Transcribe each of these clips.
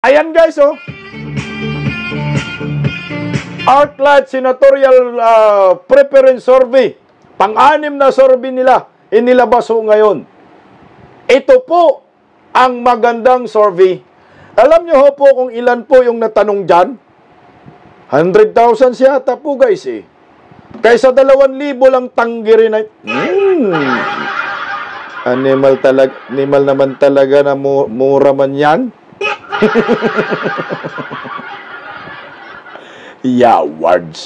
Ayan guys, oh. ArcLight Senatorial Preference Survey. Pang-anim na survey nila. Inilabas ho ngayon. Ito po ang magandang survey. Alam nyo ho po kung ilan po yung natanong dyan? 100,000 siyata po guys eh. Kaysa 2,000 lang tanggiri na. Animal naman talaga na mura man yan. Yawards.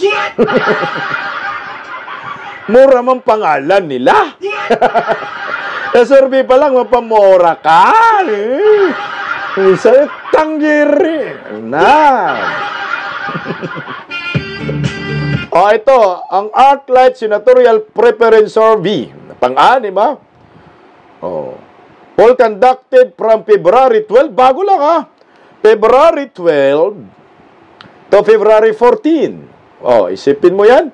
Mura man pangalan nila. Survey pa lang, mapamura ka. Isa tanggiri. Na. Ito, ang ArcLight Senatorial Preference Survey. Pang-anim, ha? Poll conducted from February 12. Bago lang, ha? February 12 to February 14. Isipin mo yan.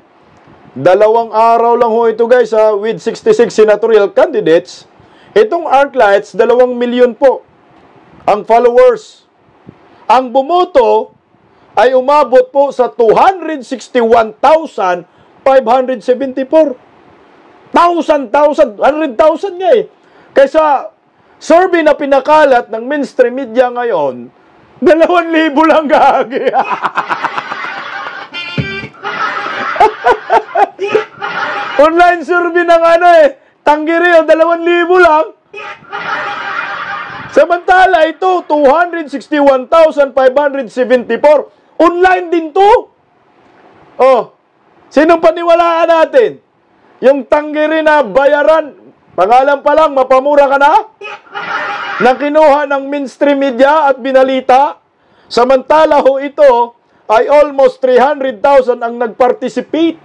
2 araw lang ho ito, guys, ha? With 66 senatorial candidates. Itong ArcLights, 2 milyon po ang followers. Ang bumoto ay umabot po sa 261,574. 100,000 nga eh. Kaysa survey na pinakalat ng mainstream media ngayon, 2,000 lang gagi. Online survey ng tanggiri, 2,000 lang. Samantala, ito, 261,574. Online din to. Sinong paniwalaan natin? Yung tanggiri na bayaran, pangalan pa lang, mapamura ka na? Na kinuha ng mainstream media at binalita. Samantala ho ito ay almost 300,000 ang nag-participate.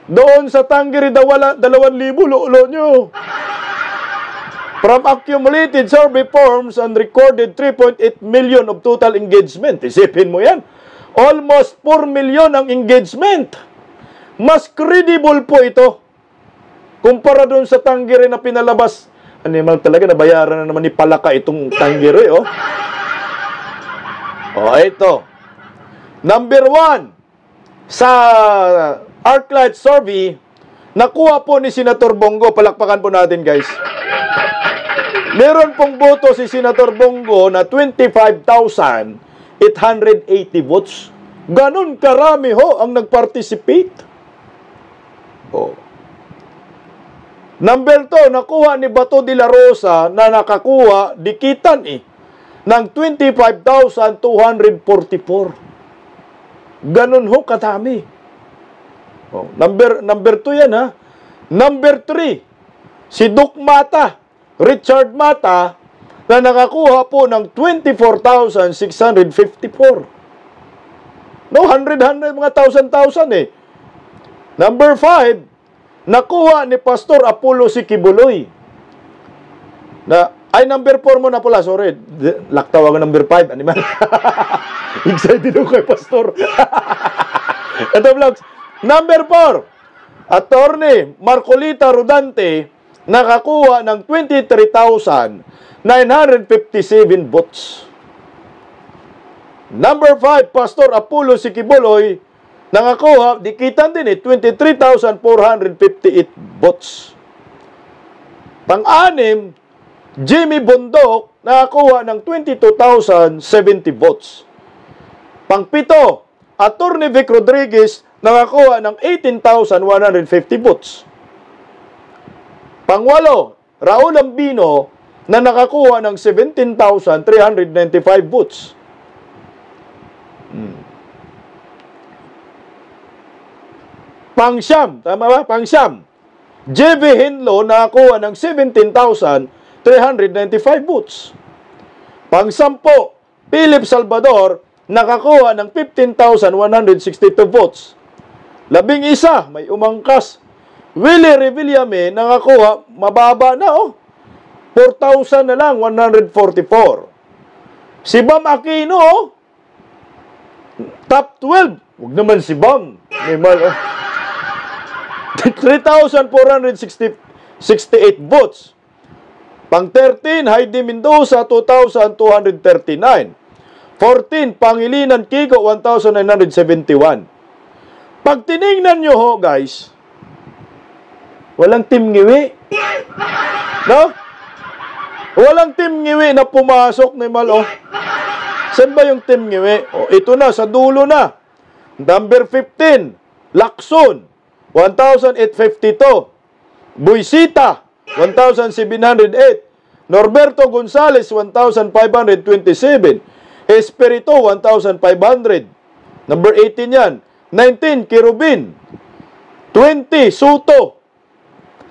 Doon sa tanggiri 2,000, lolo nyo. From accumulated survey forms and recorded 3.8 million of total engagement. Isipin mo yan. Almost 4 million ang engagement. Mas credible po ito. Kumpara doon sa tanggiri na pinalabas. Animal talaga, nabayaran na naman ni Palaka itong tanggiri, oh. Ito. Number 1, sa ArcLight survey, nakuha po ni Senator Bongo. Palakpakan po natin, guys. Meron pong boto si Senator Bongo na 25,880 votes. Ganon karami ho ang nag-participate. Number 2, nakuha ni Bato de la Rosa na nakakuha, dikitan ng 25,244. Ganon ho katami. Number 2 yan, ha. Number 3, si Duc Mata, Richard Mata, na nakakuha po ng 24,654. No, 100 mga 1,000 eh. Number 5, nakuha ni Pastor Apollo Sikibuloy. Number 4 mo na pala, sorry. Laktawagan number 5, animal. Excited ako kay Pastor. Ito, vlogs. Number 4, Attorney Marcolita Rodante, nakakuha ng 23,957 votes. Number 5, Pastor Apollo Sikibuloy, nakakuha, dikitan din 23,458 votes. Pang-anim, Jimmy Bondok, nakakuha ng 22,070 votes. Pang-pito, Attorney Vic Rodriguez, nakakuha ng 18,150 votes. Pang-walo, Raul Ambino, na nakakuha ng 17,395 votes. Pang-siyam, tama ba? Pang-siyam, JV Hinlo, nakakuha ng 17,395 votes. Pang-sampo, Philip Salvador, nakakuha ng 15,162 votes. 11, may umangkas, Willie Revillame, nakakuha, mababa na 4,000 na lang, 144. Si Bam Aquino, top 12. Huwag naman si Bam. 3,468 votes. Pang 13, Heidi Mendoza, 2,239. 14, Pangilinan Kiko, 1,971. Pag tinignan nyo ho, guys, walang Team Ngiwi. No? Walang Team Ngiwi na pumasok ni Malo. Saan ba yung Team Ngiwi? O, ito na, sa dulo na. Number 15, Lacson, 1,852. Buisita, 1,708. Norberto Gonzales, 1,527. Espirito, 1,500. Number 18 yan. 19, Kirubin. 20, Suto.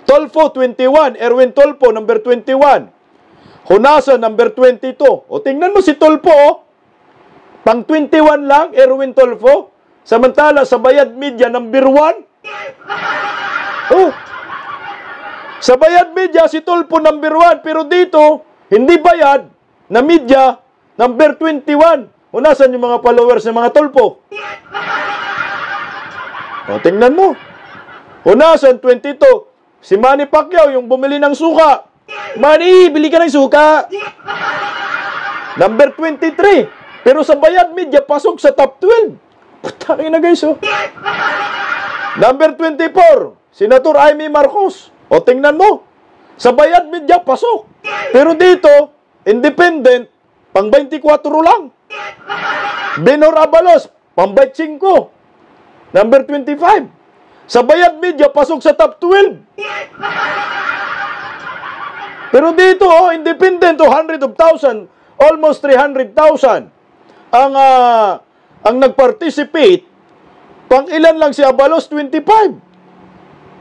Tolfo, 21. Erwin Tolfo, number 21. Hunasan, number 22. O, tingnan mo si Tolfo, oh. Pang 21 lang, Erwin Tolfo. Samantala, sa Bayad Media, number 1. Oh. Sa Bayad Media, si Tolfo, number 1. Pero dito, hindi bayad na media, number 21. Hunasan yung mga followers ng mga Tolfo. O, tingnan mo. Hunasan, 22. Si Manny Pacquiao, yung bumili ng suka. Manny, bili ka ng suka. Number 23. Pero sa Bayad Media, pasok sa top 12. Putangin na guys, oh. Number 24. Senator Amy Marcos. O, tingnan mo. Sa Bayad Media, pasok. Pero dito, independent, pang 24 lang. Benor Abalos, pang 25. Number 25. Sa Bayad Media, pasok sa top 12. Pero dito, oh, independent, 200,000, almost 300,000 ang nag-participate. Pang ilan lang si Abalos? 25.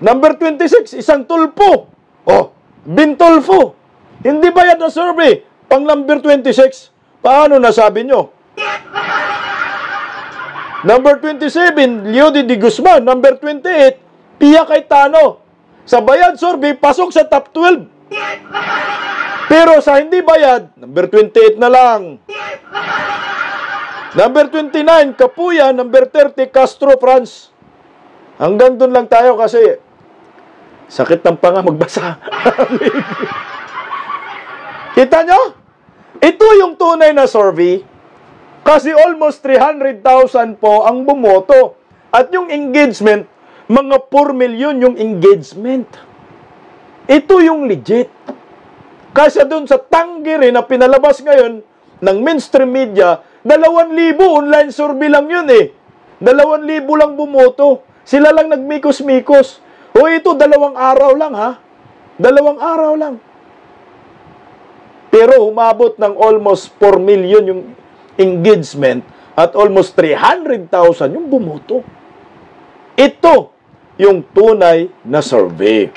Number 26, isang Tulfo. Oh, Bin Tulfo. Hindi bayad na survey. Pang number 26, paano nasabi nyo? Number 27, Leody de Guzman. Number 28, Pia Cayetano. Sa bayad survey, pasok sa top 12. Pero sa hindi bayad, number 28 na lang. Number 29, Kapuya. Number 30, Castro France. Hanggang dun lang tayo kasi sakit ng panga magbasa. Kita nyo? Ito yung tunay na survey. Kasi almost 300,000 po ang bumoto. At yung engagement, mga 4 million yung engagement. Ito yung legit. Kasi doon sa Tangere na pinalabas ngayon ng mainstream media, 2,000 online survey lang yun eh. 2,000 lang bumoto. Sila lang nagmikos-mikos. O ito, 2 araw lang ha. 2 araw lang. Pero humabot ng almost 4 million yung engagement at almost 300,000 yung bumoto. Ito yung tunay na survey.